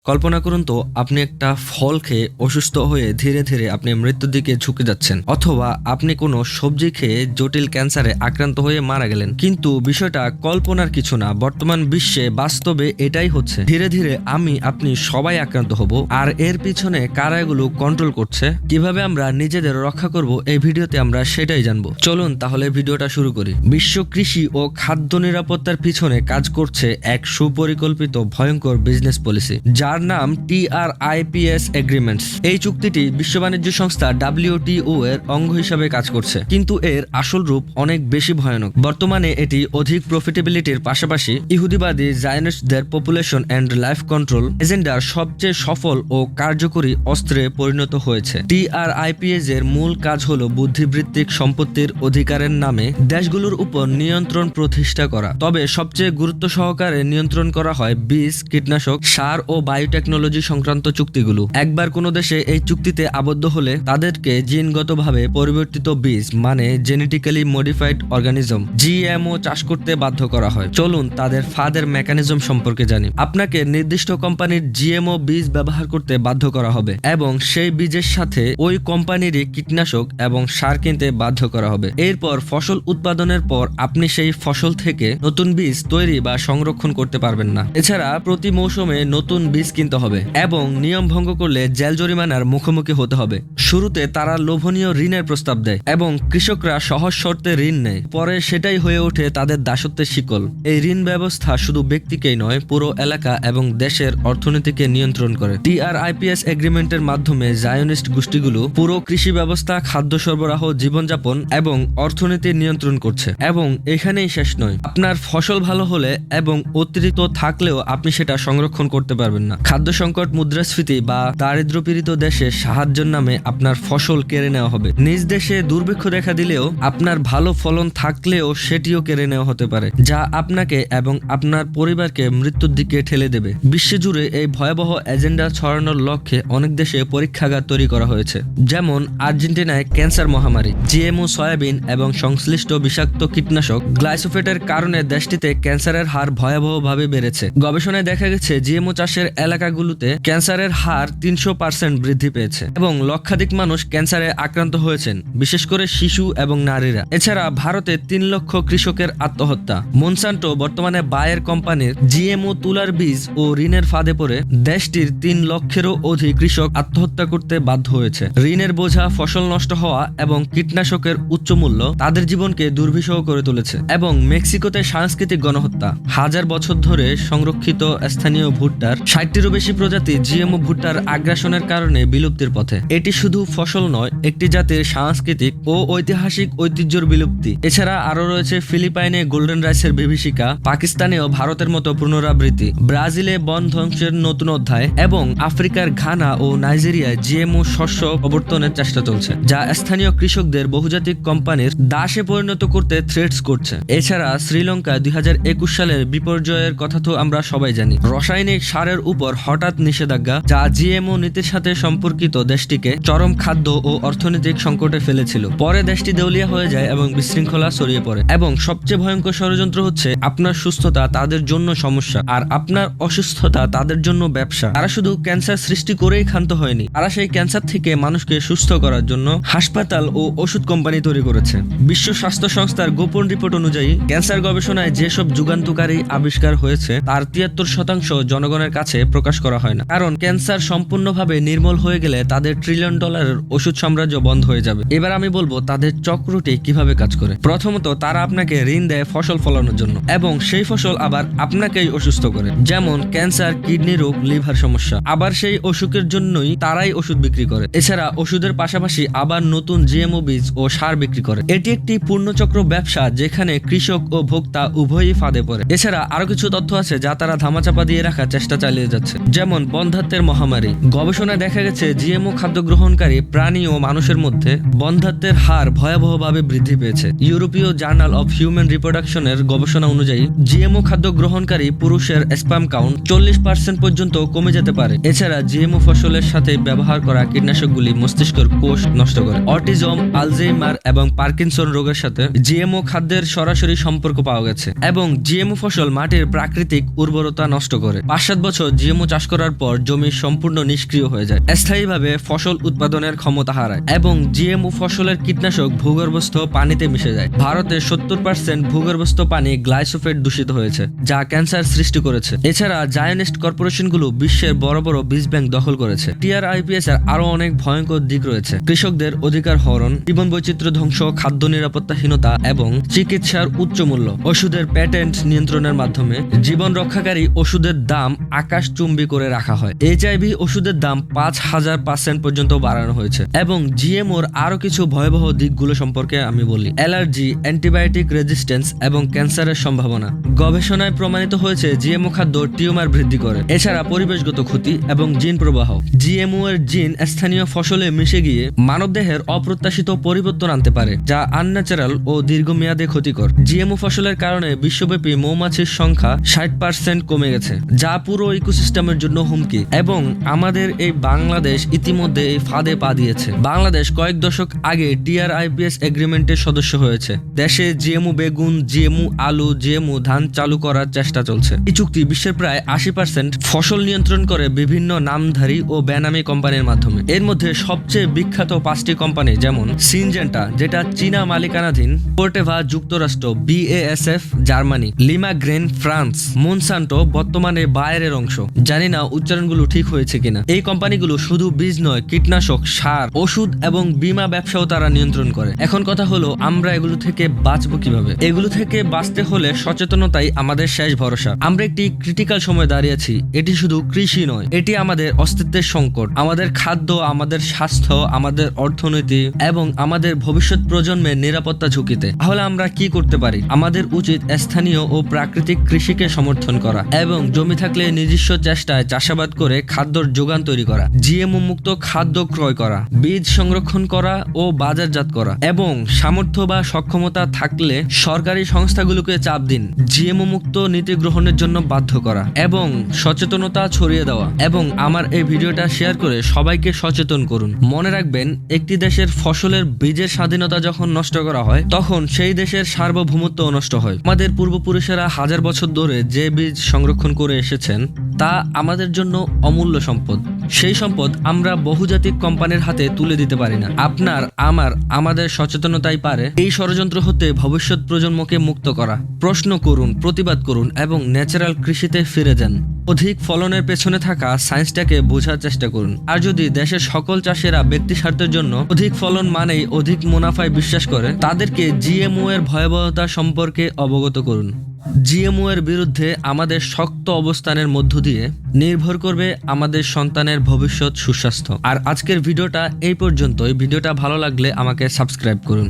কল্পনা করুন তো আপনি একটা ফল খেয়ে অসুস্থ হয়ে ধীরে ধীরে আপনি মৃত্যুর দিকে ঝুঁকে যাচ্ছেন, অথবা আপনি কোনো সবজি খেয়ে জটিল ক্যান্সারে আক্রান্ত হয়ে মারা গেলেন। কিন্তু বিষয়টা কল্পনার কিছু না, বর্তমান বিশ্বে বাস্তবে এটাই হচ্ছে। ধীরে ধীরে আপনি সবাই আক্রান্ত হব। আর এর পিছনে কারা এগুলো কন্ট্রোল করছে, কিভাবে আমরা নিজেদের রক্ষা করব, এই ভিডিওতে আমরা সেটাই জানবো। চলুন তাহলে ভিডিওটা শুরু করি। বিশ্ব কৃষি ও খাদ্য নিরাপত্তার পিছনে কাজ করছে এক সুপরিকল্পিত ভয়ঙ্কর বিজনেস পলিসি, যার নাম TRIPS এগ্রিমেন্টস। এই চুক্তিটি বিশ্ব বাণিজ্য সংস্থা WTO এর অঙ্গ হিসাবে কাজ করছে, কিন্তু এর আসল রূপ অনেক বেশি ভয়ানক। বর্তমানে এটি অধিক প্রফিটেবিলিটির পাশাপাশি ইহুদিবাদী জায়নিস্টদের পপুলেশন এন্ড লাইফ কন্ট্রোল এজেন্ডার সবচেয়ে সফল ও কার্যকরী অস্ত্রে পরিণত হয়েছে। TRIPS এর মূল কাজ হলো বুদ্ধিবৃত্তিক সম্পত্তির অধিকারের নামে দেশগুলোর উপর নিয়ন্ত্রণ প্রতিষ্ঠা করা। তবে সবচেয়ে গুরুত্ব সহকারে নিয়ন্ত্রণ করা হয় বীজ, কীটনাশক, সার ও বায়োটেকনোলজি সংক্রান্ত চুক্তিগুলো। একবার কোনো দেশে এই চুক্তিতে আবদ্ধ হলে তাদেরকে জিনগতভাবে পরিবর্তিত বীজ মানে জেনেটিক্যালি মডিফাইড অর্গানিজম GMO চাষ করতে বাধ্য করা হয়। চলুন তাদের ফাঁদের মেকানিজম সম্পর্কে জানি। আপনাকে নির্দিষ্ট কোম্পানির GMO বীজ ব্যবহার করতে বাধ্য করা হবে এবং সেই বীজের সাথে ওই কোম্পানিরই কীটনাশক এবং সার কিনতে বাধ্য করা হবে। এরপর ফসল উৎপাদনের পর আপনি সেই ফসল থেকে নতুন বীজ তৈরি বা সংরক্ষণ করতে পারবেন না। এছাড়া প্রতি মৌসুমে নতুন বীজ কিনতে হবে এবং নিয়ম ভঙ্গ করলে জেল জরিমানার মুখোমুখি হতে হবে। শুরুতে তারা লোভনীয় ঋণের প্রস্তাব দেয় এবং কৃষকরা সহজ শর্তে ঋণ নেয়। পরে সেটাই হয়ে ওঠে তাদের দাসত্বের শিকল। এই ঋণ ব্যবস্থা শুধু ব্যক্তিকেই নয়, পুরো এলাকা এবং দেশের অর্থনীতিকে নিয়ন্ত্রণ করে। TRIPS এগ্রিমেন্টের মাধ্যমে জায়নিস্ট গোষ্ঠীগুলো পুরো কৃষি ব্যবস্থা, খাদ্য সরবরাহ, জীবনযাপন এবং অর্থনীতি নিয়ন্ত্রণ করছে। এবং এখানেই শেষ নয়, আপনার ফসল ভালো হলে এবং অতিরিক্ত থাকলেও আপনি সেটা সংরক্ষণ করতে পারবেন না। খাদ্য সংকট, মুদ্রাস্ফীতি বা দারিদ্র্যপীড়িত দেশে সাহায্যের নামে আপনার ফসল কেড়ে নেওয়া হবে। নিজ দেশে দুর্ভিক্ষ দেখা দিলেও আপনার ভালো ফলন থাকলেও সেটিও কেড়ে নেওয়া হতে পারে, যা আপনাকে এবং আপনার পরিবারকে মৃত্যুর দিকে ঠেলে দেবে। বিশ্বজুড়ে এই ভয়াবহ এজেন্ডা ছড়ানোর লক্ষ্যে অনেক দেশে পরীক্ষাগার তৈরি করা হয়েছে, যেমন আর্জেন্টিনায় ক্যান্সার মহামারী, GMO সয়াবিন এবং সংশ্লিষ্ট বিষাক্ত কীটনাশক গ্লাইসোফেটের কারণে দেশটিতে ক্যান্সারের হার ভয়াবহভাবে বেড়েছে। গবেষণায় দেখা গেছে GMO চাষের এলাকাগুলোতে ক্যান্সারের হার 300% বৃদ্ধি পেয়েছে এবং লক্ষাধিক মানুষ ক্যান্সারে আক্রান্ত হয়েছেন, বিশেষ করে শিশু এবং নারীরা। এছাড়া ভারতে 3 লক্ষ কৃষকের আত্মহত্যা। মনসান্টো বর্তমানে বায়ের কোম্পানির GMO তুলার বীজ ও ঋণের ফাঁদে পড়ে দেশটির 3 লক্ষেরও অধিক কৃষক আত্মহত্যা করতে বাধ্য হয়েছে। ঋণের বোঝা, ফসল নষ্ট হওয়া এবং কীটনাশকের উচ্চ মূল্য তাদের জীবনকে দুর্বিষহ করে তুলেছে। এবং মেক্সিকোতে সাংস্কৃতিক গণহত্যা। 1000 বছর ধরে সংরক্ষিত স্থানীয় ভুট্টার 60টিরও বেশি প্রজাতি GMO ভুট্টার আগ্রাসনের কারণে বিলুপ্তির পথে। এটি শুধু ফসল নয়, একটি জাতির সাংস্কৃতিক ও ঐতিহাসিক ঐতিহ্যের বিলুপ্তি। এছাড়া আরো রয়েছে ফিলিপাইনে গোল্ডেন রাইসের বিভীষিকা, পাকিস্তানেও ভারতের মতো পুনরাবৃত্তি, ব্রাজিলে বন ধ্বংসের নতুন অধ্যায় এবং আফ্রিকার ঘানা ও নাইজেরিয়ায় GMO শস্য প্রবর্তনের চেষ্টা চলছে, যা স্থানীয় কৃষকদের বহুজাতিক কোম্পানির দাসে পরিণত করতে থ্রেটস করছে। এছাড়া শ্রীলঙ্কা 2021 সালের বিপর্যয়ের কথা তো আমরা সবাই জানি। রাসায়নিক সারের উপর হঠাৎ নিষেধাজ্ঞা, যা GMO নীতির সাথে সম্পর্কিত দেশটিকে চরম খাদ্য ও অর্থনৈতিক সংকটে ফেলেছিল। পরে দেশটি দেউলিয়া হয়ে যায় এবং বিশৃঙ্খলা ছড়িয়ে পড়ে। এবং সবচেয়ে ভয়ঙ্কর ষড়যন্ত্র হচ্ছে, আপনার সুস্থতা তাদের জন্য সমস্যা আর আপনার অসুস্থতা তাদের জন্য ব্যবসা। তারা শুধু ক্যান্সার সৃষ্টি করেই ক্ষান্ত হয়নি, তারা সেই ক্যান্সার থেকে মানুষকে সুস্থ করার জন্য হাসপাতাল ও ওষুধ কোম্পানি তৈরি করেছে। বিশ্ব স্বাস্থ্য সংস্থার গোপন রিপোর্ট অনুযায়ী ক্যান্সার গবেষণায় যেসব যুগান্তকারী আবিষ্কার হয়েছে তার 73% জনগণের কাছে প্রকাশ করা হয় না, কারণ ক্যান্সার সম্পূর্ণভাবে নির্মূল হয়ে গেলে তাদের $1 ট্রিলিয়ন ওষুধ সাম্রাজ্য বন্ধ হয়ে যাবে। এবার আমি বলবো তাদের চক্রটি কিভাবে কাজ করে। প্রথমত, তারা আপনাকে ঋণ দেয় ফসল ফলানোর জন্য এবং সেই ফসল আবার আপনাকেই অসুস্থ করে, যেমন ক্যান্সার, কিডনি রোগ, লিভার সমস্যা। আবার সেই অসুখের জন্যই তারাই ওষুধ বিক্রি করে। এছাড়া ওষুধের পাশাপাশি আবার নতুন GMO বীজ ও সার বিক্রি করে। এটি একটি পূর্ণচক্র ব্যবসা যেখানে কৃষক ও ভোক্তা উভয়ই ফাঁদে পড়ে। এছাড়া আরো কিছু তথ্য আছে যা তারা ধামাচাপা দিয়ে রাখার চেষ্টা চালিয়ে যাচ্ছে, যেমন বন্ধ্যাত্বের মহামারী। গবেষণায় দেখা গেছে GMO খাদ্য গ্রহণকারী প্রাণী ও মানুষের মধ্যে বন্ধ্যাত্বের হার ভয়াবহভাবে বৃদ্ধি পেয়েছে। ইউরোপীয় জার্নাল অফ হিউম্যান রিপ্রোডাকশনের গবেষণা অনুযায়ী GMO খাদ্য গ্রহণকারী পুরুষের স্পাম কাউন্ট 40% পর্যন্ত কমে যেতে পারে। এছাড়া GMO ফসলের সাথে ব্যবহার করা কীটনাশকগুলি মস্তিষ্কের কোষ নষ্ট করে। অটিজম, আলজেইমার এবং পার্কিনসন রোগের সাথে GMO খাদ্যের সরাসরি সম্পর্ক পাওয়া গেছে। এবং GMO ফসল মাটির প্রাকৃতিক উর্বরতা নষ্ট করে। 5-7 বছর GMO জিএমও চাষ করার পর জমি সম্পূর্ণ নিষ্ক্রিয় হয়ে যায়, স্থায়ীভাবে ফসল উৎপাদনের ক্ষমতা হারায় এবং জিএমও ফসলের কীটনাশক ভূগর্ভস্থ পানিতে মিশে যায়। ভারতে 70% ভূগর্ভস্থ পানি গ্লাইসোফেট দূষিত হয়েছে, যা ক্যান্সার সৃষ্টি করেছে। এছাড়া জায়নিস্ট কর্পোরেশনগুলো বিশ্বের বড় বড় বীজ ব্যাংক দখল করেছে। টিআরআইপিএস এর আরো অনেক ভয়ঙ্কর দিক রয়েছে। কৃষকদের অধিকার হরণ, জীবন বৈচিত্র্য ধ্বংস, খাদ্য নিরাপত্তাহীনতা এবং চিকিৎসার উচ্চ মূল্য, ওষুধের প্যাটেন্ট নিয়ন্ত্রণের মাধ্যমে জীবন রক্ষাকারী ওষুধের দাম আকাশচুম্বী করে রাখা হয়। এইচআইভি ওষুধের দাম 5000% পর্যন্ত বাড়ানো হয়েছে। এবং জিএমওর আরো কিছু ভয়াবহ দিকগুলো সম্পর্কে আমি বলি। অ্যালার্জি, অ্যান্টিবায়োটিক রেজিস্ট্যান্স এবং ক্যান্সারের সম্ভাবনা। গবেষণায় প্রমাণিত হয়েছে জিএমও খাদ্য টিউমার বৃদ্ধি করে। এছাড়া পরিবেশগত ক্ষতি এবং জিন প্রবাহ। জিএমও এর জিন স্থানীয় ফসলে মিশে গিয়ে মানবদেহের অপ্রত্যাশিত পরিবর্তন আনতে পারে, যা আনন্যাচারাল ও দীর্ঘমেয়াদে ক্ষতিকর। জিএমও ফসলের কারণে বিশ্বব্যাপী মৌমাছির সংখ্যা 60% কমে গেছে, যা পুরো ইকোসিস্টেমের জন্য হুমকি। এবং আমাদের এই বাংলাদেশ ইতিমধ্যে এই ফাঁদে পা দিয়েছে। বাংলাদেশ কয়েক দশক আগে টিআরআইপিএস এগ্রিমেন্টের সদস্য হয়েছে। দেশে জিএমও বেগুন, জিএমও আলু, জিএমও ধান চালু করার চেষ্টা চলছে। এই চুক্তি বিশ্বের প্রায় 80% ফসল নিয়ন্ত্রণ করে বিভিন্ন নামধারী ও বেনামি কোম্পানির মাধ্যমে। এর মধ্যে সবচেয়ে বিখ্যাত 5টি কোম্পানি যেমন সিনজেন্টা, যেটা চীনা মালিকানাধীন, কোর্টেভা যুক্তরাষ্ট্র, বিএএসএফ জার্মানি, লিমাগ্রেন ফ্রান্স, মনসান্টো বর্তমানে বায়ারের অংশ। জানি না উচ্চারণগুলো ঠিক হয়েছে কিনা। এই কোম্পানিগুলো শুধু বীজ নয়, কীটনাশক, সার, ওষুধ এবং বীমা ব্যবসাও তারা নিয়ন্ত্রণ করে। এখন কথা হলো, আমরা এগুলো থেকে বাঁচবো কিভাবে? এগুলো থেকে বাঁচতে হলে সচেতনতাই আমাদের শেষ ভরসা। আমরা একটি ক্রিটিক্যাল সময় দাঁড়িয়েছি। এটি শুধু কৃষি নয়, এটি আমাদের অস্তিত্বের সংকট, আমাদের খাদ্য, আমাদের স্বাস্থ্য, আমাদের অর্থনীতি এবং আমাদের ভবিষ্যৎ প্রজন্মের নিরাপত্তা ঝুঁকিতে। তাহলে আমরা কি করতে পারি? আমাদের উচিত স্থানীয় ও প্রাকৃতিক কৃষিকে সমর্থন করা এবং জমি থাকলে নিজস্ব চেষ্টায় চাষাবাদ করে খাদ্যর যোগান তৈরি করা, জিএমও মুক্ত খাদ্য ক্রয় করা, বীজ সংরক্ষণ করা ও বাজারজাত করা, এবং সামর্থ্য বা সক্ষমতা থাকলে সরকারি সংস্থাগুলোকে চাপ দিন, জিএমও মুক্ত নীতি গ্রহণের জন্য বাধ্য করা এবং সচেতনতা ছড়িয়ে দেওয়া। এবং আমার এই ভিডিওটা শেয়ার করে সবাইকে সচেতন করুন। মনে রাখবেন, একটি দেশের ফসলের বীজের স্বাধীনতা যখন নষ্ট করা হয়, তখন সেই দেশের সার্বভৌমত্ব নষ্ট হয়। আমাদের পূর্বপুরুষেরা হাজার বছর ধরে যে বীজ সংরক্ষণ করে এসেছেন, তা আমাদের জন্য অমূল্য সম্পদ। সেই সম্পদ আমরা বহুজাতিক কোম্পানির হাতে তুলে দিতে পারি না। আমাদের সচেতনতাই পারে এই ষড়যন্ত্র হতে ভবিষ্যৎ প্রজন্মকে মুক্ত করা। প্রশ্ন করুন, প্রতিবাদ করুন এবং ন্যাচারাল কৃষিতে ফিরে যান। অধিক ফলনের পেছনে থাকা সায়েন্সটাকে বোঝার চেষ্টা করুন। আর যদি দেশের সকল চাষিরা ব্যক্তি স্বার্থের জন্য অধিক ফলন মানেই অধিক মুনাফায় বিশ্বাস করে, তাদেরকে জিএমও এর ভয়াবহতা সম্পর্কে অবগত করুন। জিএমও এর বিরুদ্ধে আমাদের শক্ত অবস্থানের মধ্য দিয়ে নির্ভর করবে আমাদের সন্তানের ভবিষ্যৎ সুস্বাস্থ্য। আর আজকের ভিডিওটা এই পর্যন্তই। ভিডিওটা ভালো লাগলে আমাকে সাবস্ক্রাইব করুন।